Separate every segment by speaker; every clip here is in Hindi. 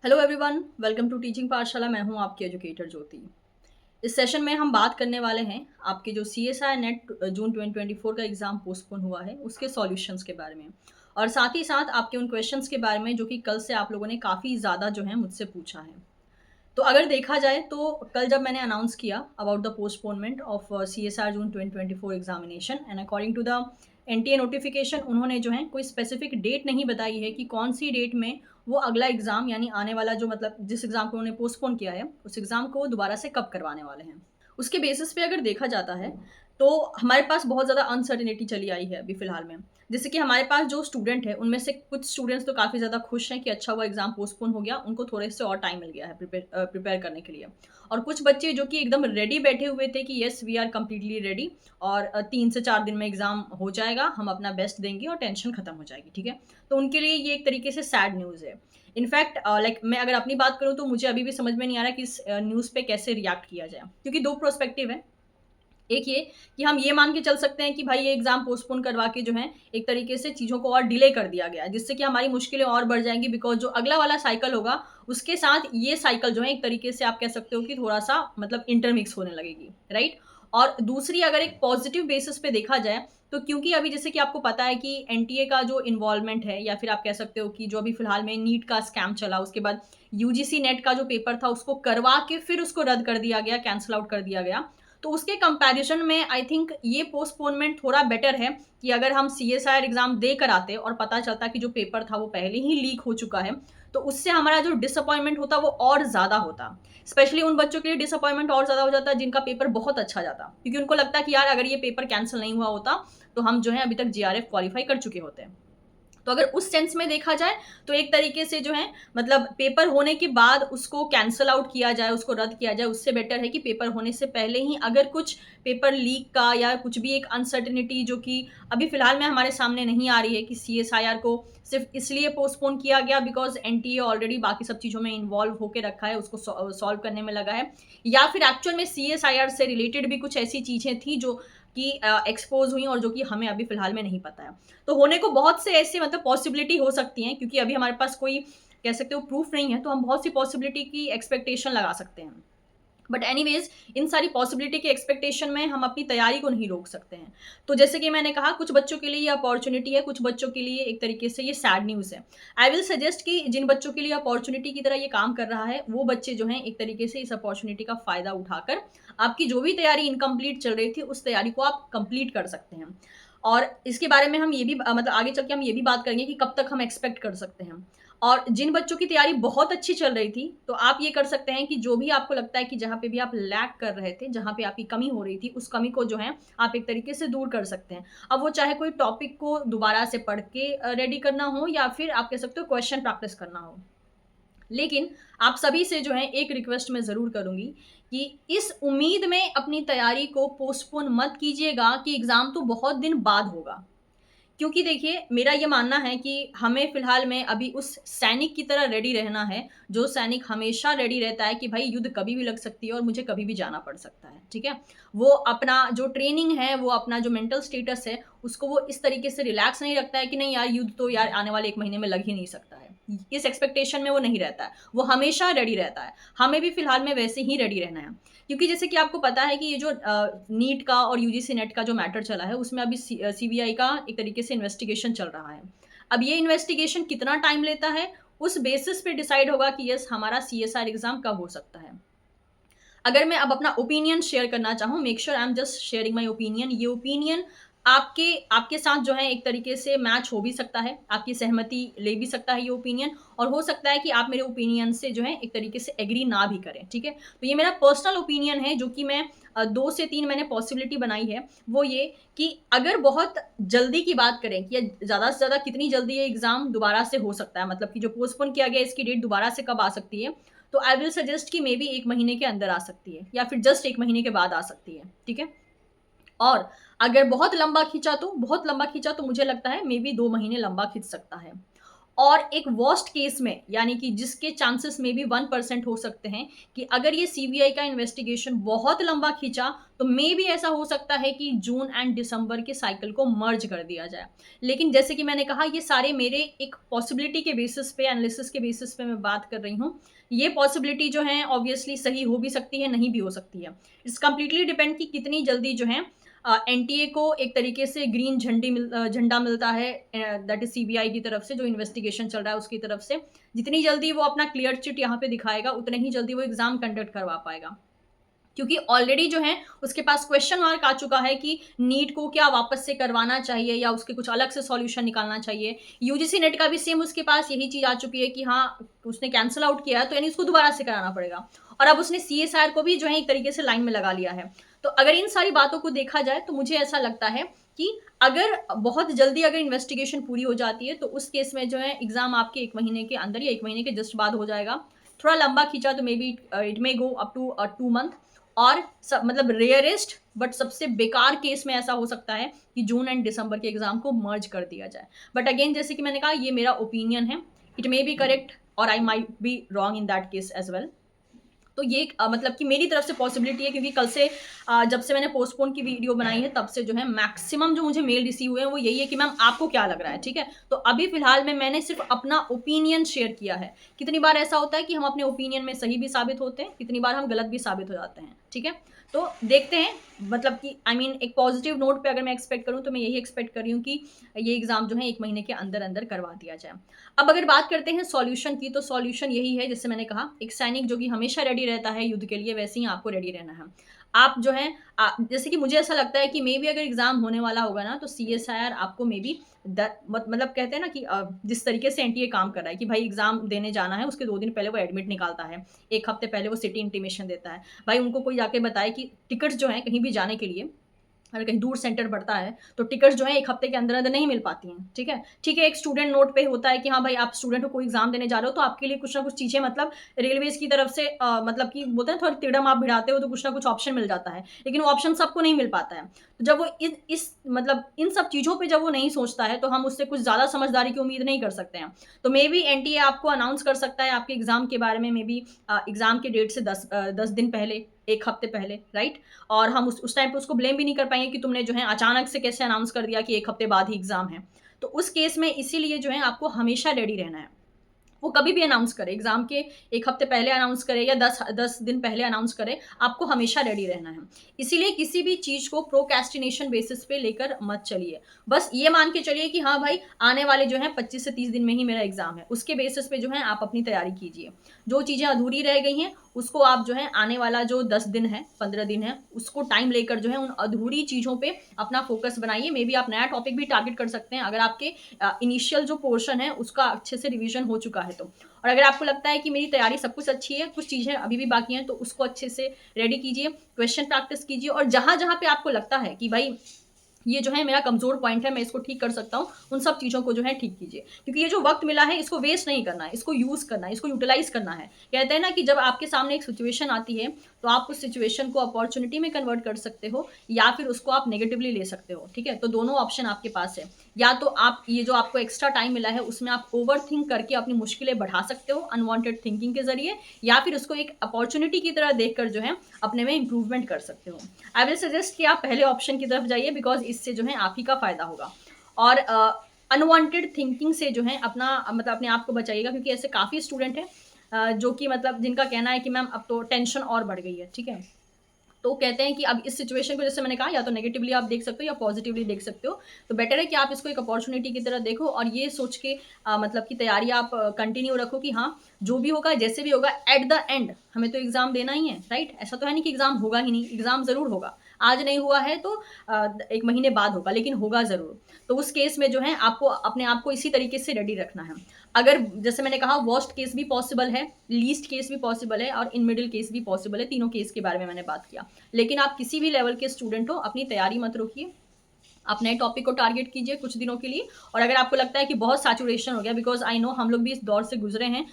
Speaker 1: Hello everyone, welcome to teaching Pathshala. मैं हूं आपकी एजुकेटर ज्योति। इस सेशन में हम बात करने वाले हैं आपके जो CSI नेट जून 2024 का एग्ज़ाम पोस्टपोन हुआ है उसके सॉल्यूशंस के बारे में, और साथ ही साथ आपके उन क्वेश्चंस के बारे में जो कि कल से आप लोगों ने काफ़ी ज़्यादा जो है मुझसे पूछा है। तो अगर देखा जाए तो कल जब मैंने अनाउंस किया about the postponement of CSR June 2024 examination and according to the NTA notification, उन्होंने जो है कोई स्पेसिफिक डेट नहीं बताई है कि कौन सी डेट में वो अगला एग्ज़ाम यानी आने वाला जो मतलब जिस एग्ज़ाम को उन्होंने पोस्टपोन किया है उस एग्ज़ाम को वो दोबारा से कब करवाने वाले हैं। उसके बेसिस पे अगर देखा जाता है तो हमारे पास बहुत ज़्यादा अनसर्टेनिटी चली आई है अभी फ़िलहाल में। जैसे कि हमारे पास जो स्टूडेंट है उनमें से कुछ स्टूडेंट्स तो काफ़ी ज़्यादा खुश हैं कि अच्छा हुआ एग्ज़ाम पोस्टपोन हो गया, उनको थोड़े से और टाइम मिल गया है प्रिपेयर करने के लिए। और कुछ बच्चे जो कि एकदम रेडी बैठे हुए थे कि yes we are completely ready और 3 से 4 दिन में एग्ज़ाम हो जाएगा, हम अपना बेस्ट देंगे और टेंशन खत्म हो जाएगी, ठीक है? तो उनके लिए ये एक तरीके से सैड न्यूज़ है। इनफैक्ट लाइक मैं अगर अपनी बात करूँ तो मुझे अभी भी समझ में नहीं आ रहा कि इस न्यूज़ पे कैसे रिएक्ट किया जाए, क्योंकि 2 पर्सपेक्टिव है। एक ये कि हम ये मान के चल सकते हैं कि भाई ये एग्ज़ाम पोस्टपोन करवा के जो है एक तरीके से चीज़ों को और डिले कर दिया गया है, जिससे कि हमारी मुश्किलें और बढ़ जाएँगी, बिकॉज़ जो अगला वाला साइकिल होगा, उसके साथ ये साइकिल जो है एक तरीके से आप कह सकते हो कि थोड़ा-सा मतलब इंटरमिक्स होने लगेगी, राइट? और दूसरी अगर एक पॉज़िटिव बेसिस पे देखा जाए, तो क्योंकि अभी जैसे कि आपको पता है कि एनटीए का जो इन्वॉल्वमेंट है, या फिर आप कह सकते हो कि जो अभी फ़िलहाल में नीट का स्कैम चला, उसके बाद यूजीसी नेट का जो पेपर था, उसको करवा के फिर उसको रद्द कर दिया गया, कैंसल आउट कर दिया गया। तो उसके कंपैरिजन में आई थिंक ये पोस्टपोनमेंट थोड़ा बेटर है कि अगर हम सीएसआईआर एग्ज़ाम दे कर आते और पता चलता कि जो पेपर था वो पहले ही लीक हो चुका है, तो उससे हमारा जो डिसअपॉइंटमेंट होता वो और ज़्यादा होता। स्पेशली उन बच्चों के लिए डिसअपॉइंटमेंट और ज़्यादा हो जाता जिनका पेपर बहुत अच्छा जाता, क्योंकि उनको लगता कि यार अगर ये पेपर कैंसल नहीं हुआ होता, तो हम जो है अभी तक जेआरएफ क्वालीफाई कर चुके होते। तो अगर उस सेंस में देखा जाए तो एक तरीके से जो है मतलब पेपर होने के बाद उसको कैंसल आउट किया जाए, उसको रद्द किया जाए, उससे बेटर है कि पेपर होने से पहले ही अगर कुछ पेपर लीक का या कुछ भी एक अनसर्टेनिटी जो कि अभी फिलहाल में हमारे सामने नहीं आ रही है कि सीएसआईआर को सिर्फ इसलिए पोस्टपोन किया गया बिकॉज एनटीए ऑलरेडी बाकी सब चीज़ों में इन्वॉल्व होकर रखा है, उसको सॉल्व करने में लगा है, या फिर एक्चुअल में सीएसआईआर से रिलेटेड भी कुछ ऐसी चीज़ें थी जो कि एक्सपोज हुई और जो कि हमें अभी फिलहाल में नहीं पता है। तो होने को बहुत से ऐसे मतलब पॉसिबिलिटी हो सकती हैं, क्योंकि अभी हमारे पास कोई कह सकते हो प्रूफ नहीं है, तो हम बहुत सी पॉसिबिलिटी की एक्सपेक्टेशन लगा सकते हैं। बट एनीवेज इन सारी पॉसिबिलिटी के एक्सपेक्टेशन में हम अपनी तैयारी को नहीं रोक सकते हैं। तो जैसे कि मैंने कहा कुछ बच्चों के लिए ये अपॉर्चुनिटी है, कुछ बच्चों के लिए एक तरीके से ये सैड न्यूज़ है। आई विल सजेस्ट कि जिन बच्चों के लिए अपॉर्चुनिटी की तरह ये काम कर रहा है, वो बच्चे जो हैं एक तरीके से इस अपॉर्चुनिटी का फ़ायदा उठाकर आपकी जो भी तैयारी इनकम्प्लीट चल रही थी, उस तैयारी को आप कंप्लीट कर सकते हैं। और इसके बारे में हम ये भी मतलब आगे चल के हम ये भी बात करेंगे कि कब तक हम एक्सपेक्ट कर सकते हैं। और जिन बच्चों की तैयारी बहुत अच्छी चल रही थी, तो आप ये कर सकते हैं कि जो भी आपको लगता है कि जहाँ पे भी आप लैग कर रहे थे, जहाँ पे आपकी कमी हो रही थी, उस कमी को जो है आप एक तरीके से दूर कर सकते हैं। अब वो चाहे कोई टॉपिक को दोबारा से पढ़ के रेडी करना हो, या फिर आप कह सकते हो क्वेश्चन प्रैक्टिस करना हो। लेकिन आप सभी से जो है एक रिक्वेस्ट मैं ज़रूर करूँगी कि इस उम्मीद में अपनी तैयारी को पोस्टपोन मत कीजिएगा कि एग्ज़ाम तो बहुत दिन बाद होगा। क्योंकि देखिए, मेरा ये मानना है कि हमें फ़िलहाल में अभी उस सैनिक की तरह रेडी रहना है, जो सैनिक हमेशा रेडी रहता है कि भाई युद्ध कभी भी लग सकती है और मुझे कभी भी जाना पड़ सकता है, ठीक है? वो अपना जो ट्रेनिंग है, वो अपना जो मेंटल स्टेटस है, उसको वो इस तरीके से रिलैक्स नहीं रखता है कि नहीं यार युद्ध तो यार आने वाले 1 महीने में लग ही नहीं सकता है। इस एक्सपेक्टेशन में वो नहीं रहता है, वो हमेशा रेडी रहता है। हमें भी फ़िलहाल में वैसे ही रेडी रहना है। क्योंकि जैसे कि आपको पता है कि ये जो नीट का और यूजीसी नेट का जो मैटर चला है, उसमें अभी सीबीआई का एक तरीके से इन्वेस्टिगेशन चल रहा है। अब ये इन्वेस्टिगेशन कितना टाइम लेता है, उस बेसिस पे डिसाइड होगा कि यस हमारा सीएसआर एग्ज़ाम कब हो सकता है। अगर मैं अब अपना ओपिनियन शेयर करना चाहूँ, make sure I am just sharing my opinion. ये ओपिनियन आपके आपके साथ जो है एक तरीके से मैच हो भी सकता है, आपकी सहमति ले भी सकता है ये ओपिनियन, और हो सकता है कि आप मेरे ओपिनियन से जो है एक तरीके से एग्री ना भी करें, ठीक है? तो ये मेरा पर्सनल ओपिनियन है जो कि मैं 2 से 3 मैंने पॉसिबिलिटी बनाई है, वो ये कि अगर बहुत जल्दी की बात करें कि ज़्यादा से ज़्यादा कितनी जल्दी ये एग्ज़ाम दोबारा से हो सकता है, मतलब कि जो पोस्टपोन किया गया है इसकी डेट दोबारा से कब आ सकती है? तो आई विल सजेस्ट कि मेबी 1 महीने के अंदर आ सकती है, या फिर जस्ट 1 महीने के बाद आ सकती है, ठीक है? और अगर बहुत लंबा खींचा तो मुझे लगता है मेबी 2 महीने लंबा खींच सकता है। और एक वर्स्ट केस में, यानी कि जिसके चांसेस में भी 1% हो सकते हैं कि अगर ये सीबीआई का इन्वेस्टिगेशन बहुत लंबा खींचा तो मे भी ऐसा हो सकता है कि जून एंड दिसंबर के साइकिल को मर्ज कर दिया जाए। लेकिन जैसे कि मैंने कहा, ये सारे मेरे एक पॉसिबिलिटी के बेसिस पे, एनालिसिस के बेसिस पे मैं बात कर रही हूँ। ये पॉसिबिलिटी जो है ऑब्वियसली सही हो भी सकती है, नहीं भी हो सकती है। इट्स कंप्लीटली डिपेंड कि कितनी जल्दी जो है एनटीए को एक तरीके से ग्रीन झंडा मिलता है, दैट इज सीबीआई की तरफ से, जो इन्वेस्टिगेशन चल रहा है उसकी तरफ से। जितनी जल्दी वो अपना क्लियर चिट यहाँ पे दिखाएगा, उतने ही जल्दी वो एग्जाम कंडक्ट करवा पाएगा। क्योंकि ऑलरेडी जो है उसके पास क्वेश्चन मार्क आ चुका है कि नीट को क्या वापस से करवाना चाहिए या उसके कुछ अलग से सॉल्यूशन निकालना चाहिए। यूजीसी नेट का भी सेम उसके पास यही चीज आ चुकी है कि हाँ, उसने कैंसिल आउट किया है तो यानी उसको दोबारा से कराना पड़ेगा। और अब उसने सीएसआर को भी जो है एक तरीके से लाइन में लगा लिया है। तो अगर इन सारी बातों को देखा जाए तो मुझे ऐसा लगता है कि अगर बहुत जल्दी अगर इन्वेस्टिगेशन पूरी हो जाती है तो उस केस में जो है एग्जाम आपके 1 महीने के अंदर या 1 महीने के जस्ट बाद हो जाएगा। थोड़ा लंबा खींचा तो maybe it may go up to 2 month. और सब मतलब रेयरेस्ट बट सबसे बेकार केस में ऐसा हो सकता है कि जून एंड दिसंबर के एग्जाम को मर्ज कर दिया जाए। बट अगेन, जैसे कि मैंने कहा, ये मेरा ओपिनियन है। इट मे बी करेक्ट और I might be wrong in that case as well. तो ये मतलब कि मेरी तरफ से पॉसिबिलिटी है, क्योंकि कल से जब से मैंने पोस्टपोन की वीडियो बनाई है तब से जो है मैक्सिमम जो मुझे मेल रिसीव हुए हैं वो यही है कि मैम आपको क्या लग रहा है। ठीक है, तो अभी फिलहाल में मैंने सिर्फ अपना ओपिनियन शेयर किया है। कितनी बार ऐसा होता है कि हम अपने ओपिनियन में सही भी साबित होते हैं, कितनी बार हम गलत भी साबित हो जाते हैं। ठीक है, तो देखते हैं। मतलब कि आई मीन एक पॉजिटिव नोट पे अगर मैं एक्सपेक्ट करूं तो मैं यही एक्सपेक्ट कर रही हूँ कि ये एग्जाम जो है 1 महीने के अंदर अंदर करवा दिया जाए। अब अगर बात करते हैं सॉल्यूशन की, तो सॉल्यूशन यही है, जैसे मैंने कहा, एक सैनिक जो कि हमेशा रेडी रहता है युद्ध के लिए, वैसे ही आपको रेडी रहना है। आप जो है जैसे कि मुझे ऐसा लगता है कि मे बी अगर एग्जाम होने वाला होगा ना तो सीएसआईआर आपको मे बी मतलब कहते हैं ना कि जिस तरीके से एनटीए काम कर रहा है कि भाई एग्जाम देने जाना है, उसके 2 दिन पहले वो एडमिट निकालता है, 1 हफ्ते पहले वो सिटी इंटीमेशन देता है। भाई उनको कोई जाके बताए कि टिकट्स जो है कहीं भी जाने के लिए, अगर कहीं दूर सेंटर पड़ता है तो टिकट्स जो है 1 हफ्ते के अंदर अंदर नहीं मिल पाती हैं। ठीक है, ठीक है, एक स्टूडेंट नोट पे होता है कि हाँ भाई आप स्टूडेंट हो, कोई एग्जाम देने जा रहे हो तो आपके लिए कुछ ना कुछ चीजें, मतलब रेलवेज की तरफ से मतलब कि बोलते हैं थोड़ा तिड़म आप भिड़ाते हो तो कुछ ना कुछ ऑप्शन मिल जाता है, लेकिन वो ऑप्शन सबको नहीं मिल पाता है। तो जब वो इस मतलब इन सब चीजों पर जब वो नहीं सोचता है तो हम उससे कुछ ज्यादा समझदारी की उम्मीद नहीं कर सकते हैं। तो मे बी एनटीए आपको अनाउंस कर सकता है आपके एग्जाम के बारे में, मे बी एग्जाम के डेट से 10 दिन पहले, 1 हफ्ते पहले, राइट। और हम उस टाइम पे उसको ब्लेम भी नहीं कर पाएंगे कि तुमने जो है अचानक से कैसे अनाउंस कर दिया कि 1 हफ्ते बाद ही एग्जाम है। तो उस केस में इसीलिए जो है आपको हमेशा रेडी रहना है। वो कभी भी अनाउंस करे, एग्जाम के 1 हफ्ते पहले अनाउंस करे या 10 दिन पहले अनाउंस करे, आपको हमेशा रेडी रहना है। इसीलिए किसी भी चीज को प्रोक्रेस्टिनेशन बेसिस पे लेकर मत चलिए। बस ये मान के चलिए कि हाँ भाई आने वाले जो है 25 से 30 दिन में ही मेरा एग्जाम है, उसके बेसिस पे जो है आप अपनी तैयारी कीजिए। जो चीजें अधूरी रह गई हैं उसको आप जो है आने वाला जो 10 दिन है, 15 दिन है, उसको टाइम लेकर जो है उन अधूरी चीजों पे अपना फोकस बनाइए। मे बी आप नया टॉपिक भी टारगेट कर सकते हैं अगर आपके इनिशियल जो पोर्शन है उसका अच्छे से रिवीजन हो चुका है तो। और अगर आपको लगता है कि मेरी तैयारी सब कुछ अच्छी है, कुछ चीजें अभी भी बाकी हैं, तो उसको अच्छे से रेडी कीजिए, क्वेश्चन प्रैक्टिस कीजिए। और जहां जहां पे आपको लगता है कि भाई ये जो है मेरा कमजोर पॉइंट है, मैं इसको ठीक कर सकता हूँ, उन सब चीजों को जो है ठीक कीजिए। क्योंकि ये जो वक्त मिला है इसको वेस्ट नहीं करना है, इसको यूज करना है, इसको यूटिलाइज करना है। कहते हैं ना कि जब आपके सामने एक सिचुएशन आती है तो आप उस सिचुएशन को अपॉर्चुनिटी में कन्वर्ट कर सकते हो या फिर उसको आप नेगेटिवली ले सकते हो। ठीक है, तो दोनों ऑप्शन आपके पास है। या तो आप ये जो आपको एक्स्ट्रा टाइम मिला है उसमें आप ओवर थिंक करके अपनी मुश्किलें बढ़ा सकते हो अनवांटेड थिंकिंग के जरिए, या फिर उसको एक अपॉर्चुनिटी की तरह देखकर जो है अपने में इंप्रूवमेंट कर सकते हो। आई विल सजेस्ट कि आप पहले ऑप्शन की तरफ जाइए, बिकॉज इससे जो है आप ही का फायदा होगा। और अनवांटेड थिंकिंग से जो है अपना मतलब अपने आप को बचाइएगा, क्योंकि ऐसे काफ़ी स्टूडेंट हैं जो कि मतलब जिनका कहना है कि मैम अब तो टेंशन और बढ़ गई है। ठीक है, तो कहते हैं कि अब इस सिचुएशन को, जैसे मैंने कहा, या तो नेगेटिवली आप देख सकते हो या पॉजिटिवली देख सकते हो। तो बेटर है कि आप इसको एक अपॉर्चुनिटी की तरह देखो और ये सोच के मतलब कि तैयारी आप कंटिन्यू रखो कि हाँ जो भी होगा जैसे भी होगा एट द एंड हमें तो एग्जाम देना ही है, राइट। ऐसा तो है नहीं कि एग्जाम होगा ही नहीं, एग्जाम जरूर होगा। आज नहीं हुआ है तो 1 महीने बाद होगा, लेकिन होगा जरूर। तो उस केस में जो है आपको अपने आप को इसी तरीके से रेडी रखना है। अगर जैसे मैंने कहा वर्स्ट केस भी पॉसिबल है, लीस्ट केस भी पॉसिबल है और इन मिडिल केस भी पॉसिबल है, तीनों केस के बारे में मैंने बात किया। लेकिन आप किसी भी लेवल के स्टूडेंट हो, अपनी तैयारी मत रोकिए, आप नए टॉपिक को टारगेट कीजिए कुछ दिनों के लिए। और अगर आपको लगता है कि बहुत सैचुरेशन हो गया, बिकॉज आई नो हम लोग भी इस दौर से गुजरे हैं,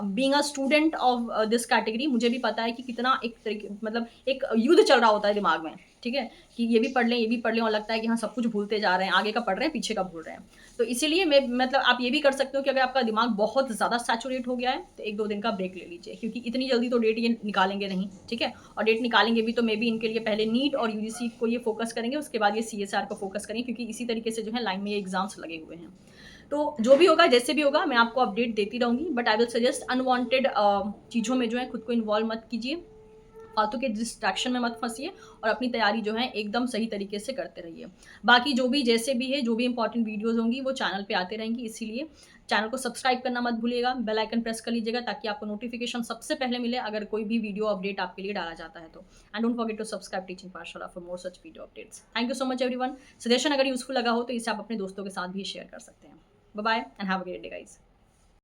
Speaker 1: being a student of this category, मुझे भी पता है कि कितना एक तरीके मतलब एक युद्ध चल रहा होता है दिमाग में। ठीक है? कि ये भी पढ़ लें, ये भी पढ़ लें और लगता है कि हाँ, सब कुछ भूलते जा रहे हैं, आगे का पढ़ रहे हैं, पीछे का भूल रहे हैं। तो इसीलिए मैं मतलब आप ये भी कर सकते हो कि अगर आपका दिमाग बहुत ज़्यादा सैचुरेट हो गया है, तो 1-2 दिन का ब्रेक ले लीजिए, क्योंकि इतनी जल्दी तो डेट ये निकालेंगे नहीं, ठीक है? और डेट निकालेंगे भी तो मे बी इनके लिए पहले नीट और यूजीसी को ये फ़ोकस करेंगे, उसके बाद ये सीएसआर को फ़ोकस करेंगे, क्योंकि इसी तरीके से जो है लाइन में ये एग्ज़ाम्स लगे हुए हैं। तो जो भी होगा, जैसे भी होगा, मैं आपको अपडेट देती रहूँगी, but I will suggest unwanted चीज़ों में जो है खुद को इन्वॉल्व मत कीजिए। फालतू के डिस्ट्रैक्शन में मत फँसिए और अपनी तैयारी जो है एकदम सही तरीके से करते रहिए। बाकी जो भी जैसे भी है, जो भी इम्पोर्टेंट वीडियोज़ होंगी वो चैनल पे आते रहेंगी, इसीलिए चैनल को सब्सक्राइब करना मत भूलिएगा, बेल आइकन प्रेस कर लीजिएगा ताकि आपको नोटिफ़िकेशन सबसे पहले मिले अगर कोई भी वीडियो अपडेट आपके लिए डाला जाता है तो। And don't forget to subscribe teaching Pathshala for more such video updates. Thank you so much everyone. Suggestion अगर यूज़फुल लगा हो तो इसे आप अपने दोस्तों के साथ भी शेयर कर सकते हैं। Bye bye and have a great day guys.